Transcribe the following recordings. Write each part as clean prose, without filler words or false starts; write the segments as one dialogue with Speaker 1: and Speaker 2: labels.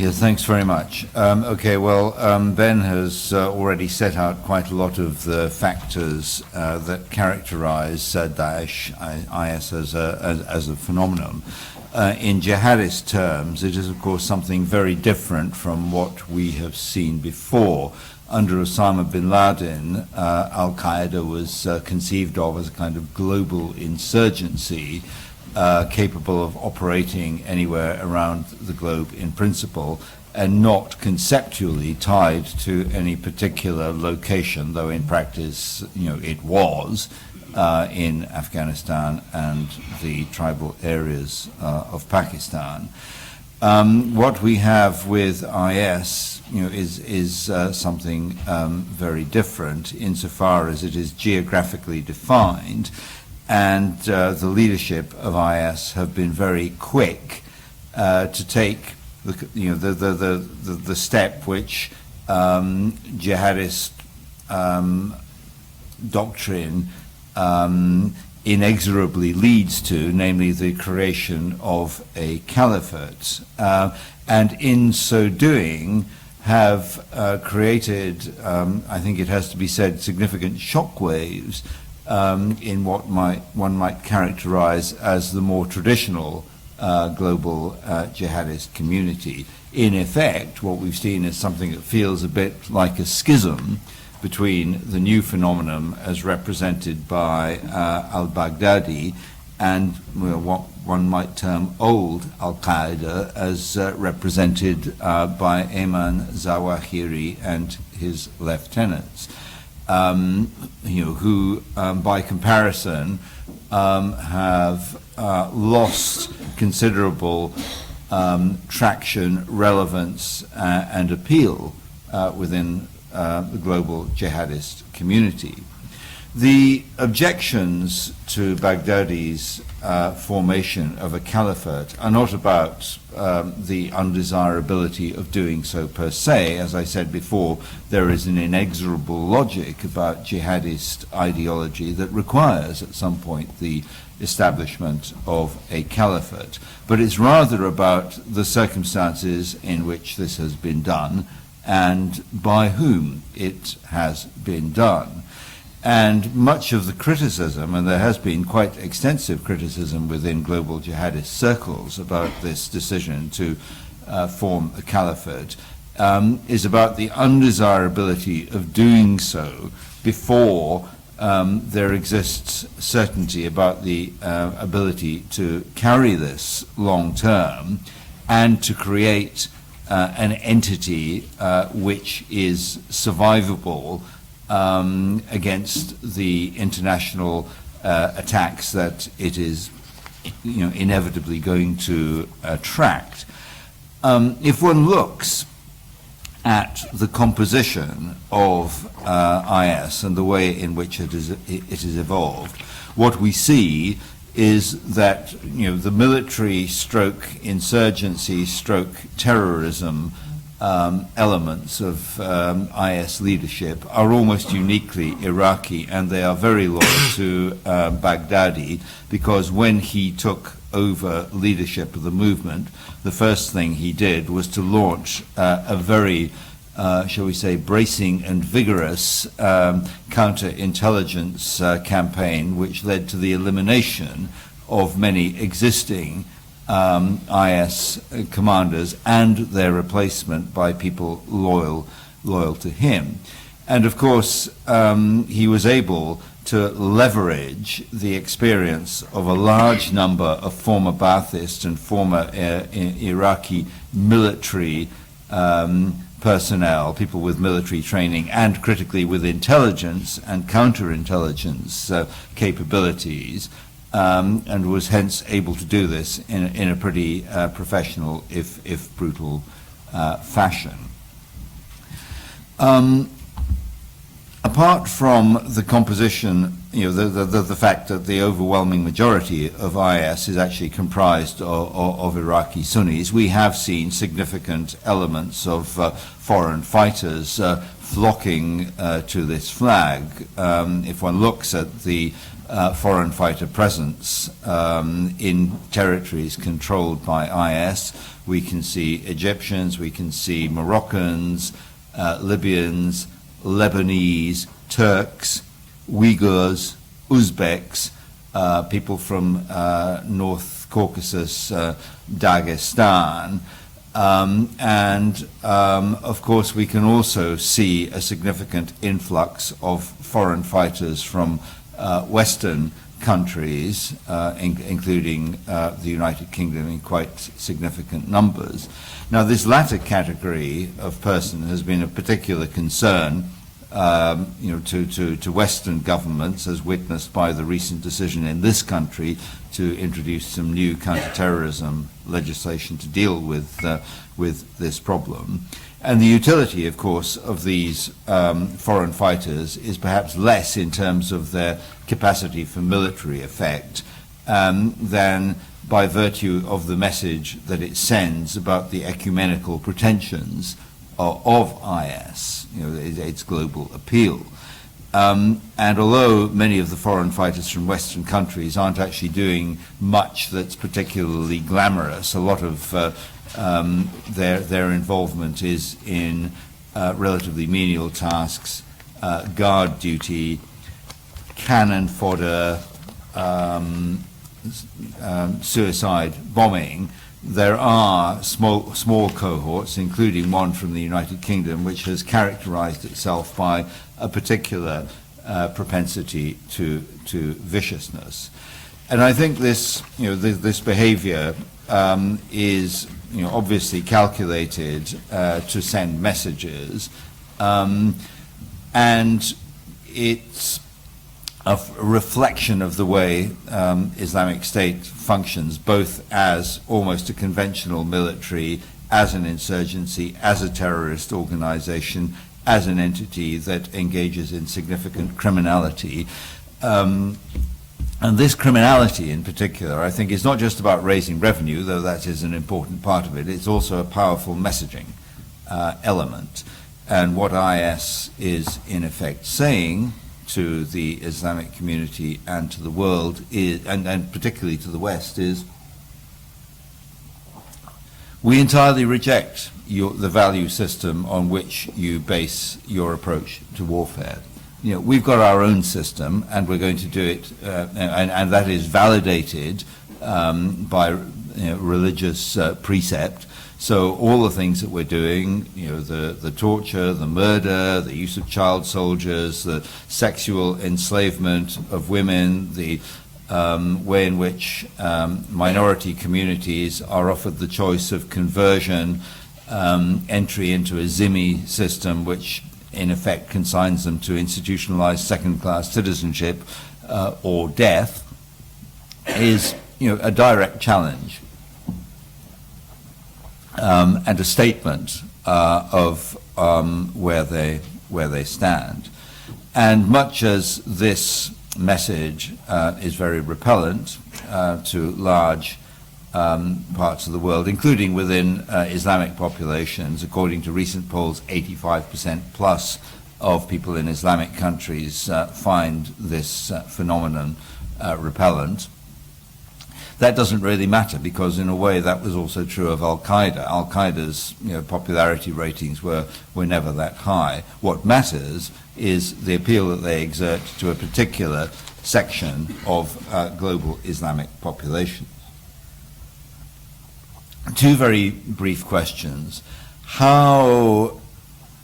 Speaker 1: Yes, thanks very much. Okay, well, Ben has already set out quite a lot of the factors that characterize Daesh, IS as a phenomenon. In jihadist terms, it is, of course, something very different from what we have seen before. Under Osama bin Laden, Al-Qaeda was conceived of as a kind of global insurgency capable of operating anywhere around the globe in principle and not conceptually tied to any particular location, though in practice, it was in Afghanistan and the tribal areas of Pakistan. What we have with IS, is something very different insofar as it is geographically defined, and the leadership of IS have been very quick to take the step which jihadist doctrine inexorably leads to, namely the creation of a caliphate, and in so doing have created, I think it has to be said, significant shockwaves in what one might characterize as the more traditional global jihadist community. In effect, what we've seen is something that feels a bit like a schism between the new phenomenon as represented by al-Baghdadi and what one might term old Al-Qaeda as represented by Ayman Zawahiri and his lieutenants, who by comparison have lost considerable traction, relevance, and appeal within the global jihadist community. The objections to Baghdadi's formation of a caliphate are not about the undesirability of doing so per se. As I said before, there is an inexorable logic about jihadist ideology that requires at some point the establishment of a caliphate. But it's rather about the circumstances in which this has been done and by whom it has been done. And much of the criticism, and there has been quite extensive criticism within global jihadist circles about this decision to form a caliphate, is about the undesirability of doing so before there exists certainty about the ability to carry this long term and to create an entity which is survivable against the international attacks that it is, inevitably going to attract. If one looks at the composition of IS and the way in which it is evolved, what we see is that the military stroke insurgency stroke terrorism elements of IS leadership are almost uniquely Iraqi, and they are very loyal to Baghdadi, because when he took over leadership of the movement, the first thing he did was to launch a very, shall we say, bracing and vigorous counterintelligence campaign, which led to the elimination of many existing IS commanders and their replacement by people loyal to him. And of course, he was able to leverage the experience of a large number of former Ba'athist and former Iraqi military personnel, people with military training, and critically with intelligence and counterintelligence capabilities, and was hence able to do this in a pretty professional, if brutal, fashion. Apart from the composition, the fact that the overwhelming majority of IS is actually comprised of Iraqi Sunnis, we have seen significant elements of foreign fighters flocking to this flag. If one looks at the foreign fighter presence in territories controlled by IS. We can see Egyptians, we can see Moroccans, Libyans, Lebanese, Turks, Uyghurs, Uzbeks, people from North Caucasus, Dagestan, of course we can also see a significant influx of foreign fighters from Western countries, including the United Kingdom in quite significant numbers. Now, this latter category of person has been of particular concern to Western governments, as witnessed by the recent decision in this country to introduce some new counter-terrorism legislation to deal with this problem. And the utility, of course, of these foreign fighters is perhaps less in terms of their capacity for military effect than by virtue of the message that it sends about the ecumenical pretensions of IS, its global appeal. And although many of the foreign fighters from Western countries aren't actually doing much that's particularly glamorous, a lot of their involvement is in relatively menial tasks, guard duty, cannon fodder, suicide bombing. There are small cohorts, including one from the United Kingdom, which has characterized itself by a particular propensity to viciousness. And I think this behavior is obviously calculated to send messages, and it's a reflection of the way Islamic State functions, both as almost a conventional military, as an insurgency, as a terrorist organization, as an entity that engages in significant criminality. And this criminality in particular, I think, is not just about raising revenue, though that is an important part of it. It's also a powerful messaging element. And what IS is in effect saying to the Islamic community and to the world is, and particularly to the West, is we entirely reject the value system on which you base your approach to warfare. We've got our own system, and we're going to do it, and that is validated by religious precept. So all the things that we're doing, the torture, the murder, the use of child soldiers, the sexual enslavement of women, the way in which minority communities are offered the choice of conversion, entry into a Zimmi system, which in effect consigns them to institutionalized second-class citizenship or death, is a direct challenge and a statement of where they stand. And much as this message is very repellent to large parts of the world, including within Islamic populations, according to recent polls, 85% plus of people in Islamic countries find this phenomenon repellent. That doesn't really matter, because in a way that was also true of Al-Qaeda. Al-Qaeda's popularity ratings were never that high. What matters is the appeal that they exert to a particular section of global Islamic population. Two very brief questions. How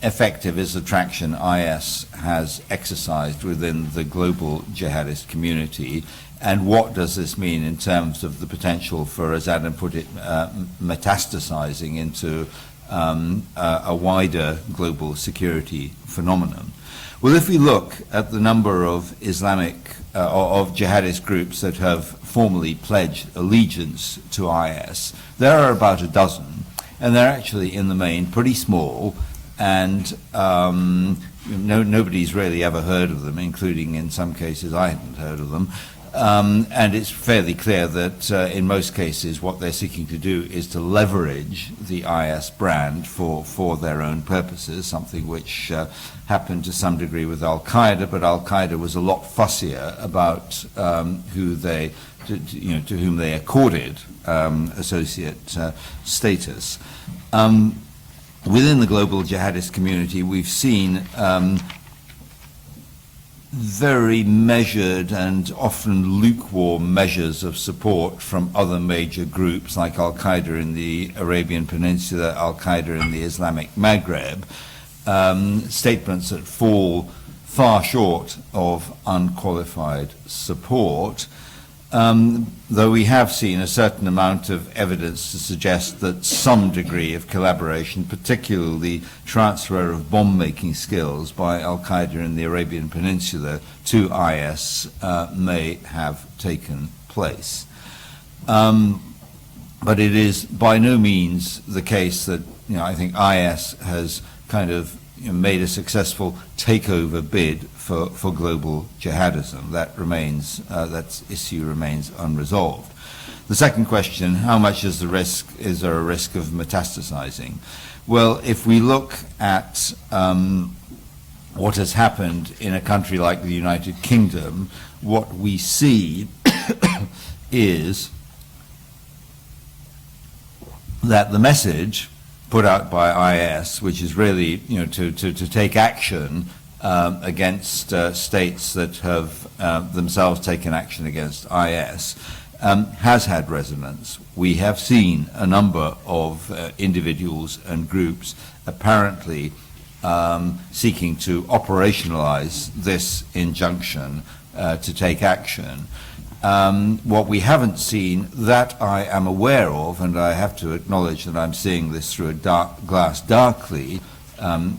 Speaker 1: effective is the traction IS has exercised within the global jihadist community? And what does this mean in terms of the potential for, as Adam put it, metastasizing into a wider global security phenomenon? Well, if we look at the number of Islamic of jihadist groups that have formally pledged allegiance to IS, there are about a dozen, and they're actually in the main pretty small, and nobody's really ever heard of them, including in some cases I hadn't heard of them. And it's fairly clear that in most cases what they're seeking to do is to leverage the IS brand for their own purposes, something which happened to some degree with Al-Qaeda, but Al-Qaeda was a lot fussier about to whom they accorded associate status. Within the global jihadist community, we've seen very measured and often lukewarm measures of support from other major groups like Al-Qaeda in the Arabian Peninsula, Al-Qaeda in the Islamic Maghreb, statements that fall far short of unqualified support, though we have seen a certain amount of evidence to suggest that some degree of collaboration, particularly transfer of bomb-making skills by Al-Qaeda in the Arabian Peninsula to IS, may have taken place. But it is by no means the case that, I think IS has kind of made a successful takeover bid for global jihadism. That issue remains unresolved. The second question, how much is there a risk of metastasizing? Well, if we look at what has happened in a country like the United Kingdom, what we see is that the message put out by IS, which is really to take action against states that have themselves taken action against IS, has had resonance. We have seen a number of individuals and groups apparently seeking to operationalize this injunction to take action. What we haven't seen that I am aware of, and I have to acknowledge that I'm seeing this through a glass darkly,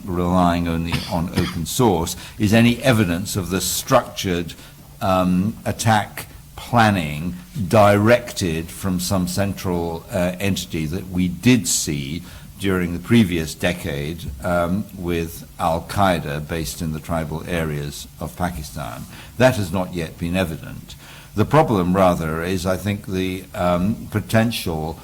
Speaker 1: relying only on open source, is any evidence of the structured attack planning directed from some central entity that we did see during the previous decade with Al-Qaeda based in the tribal areas of Pakistan. That has not yet been evident. The problem, rather, is, I think, the potential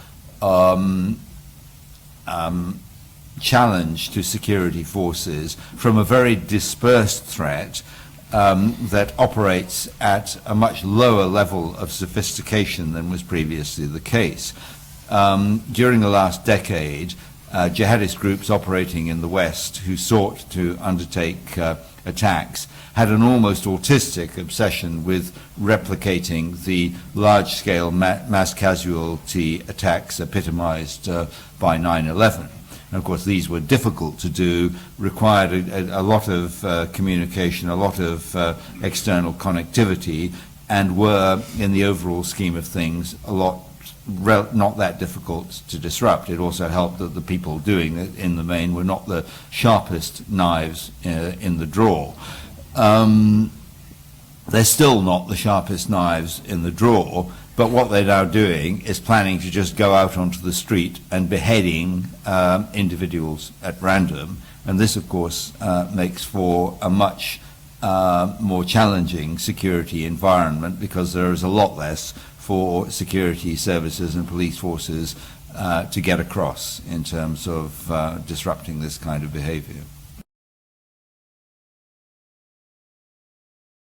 Speaker 1: challenge to security forces from a very dispersed threat that operates at a much lower level of sophistication than was previously the case. During the last decade, jihadist groups operating in the West who sought to undertake attacks had an almost autistic obsession with replicating the large-scale mass casualty attacks epitomized by 9/11. And of course, these were difficult to do, required a lot of communication, a lot of external connectivity, and were, in the overall scheme of things, not that difficult to disrupt. It also helped that the people doing it, in the main, were not the sharpest knives in the drawer. They're still not the sharpest knives in the drawer, but what they're now doing is planning to just go out onto the street and beheading individuals at random. And this, of course, makes for a much more challenging security environment, because there is a lot less for security services and police forces to get across in terms of disrupting this kind of behavior.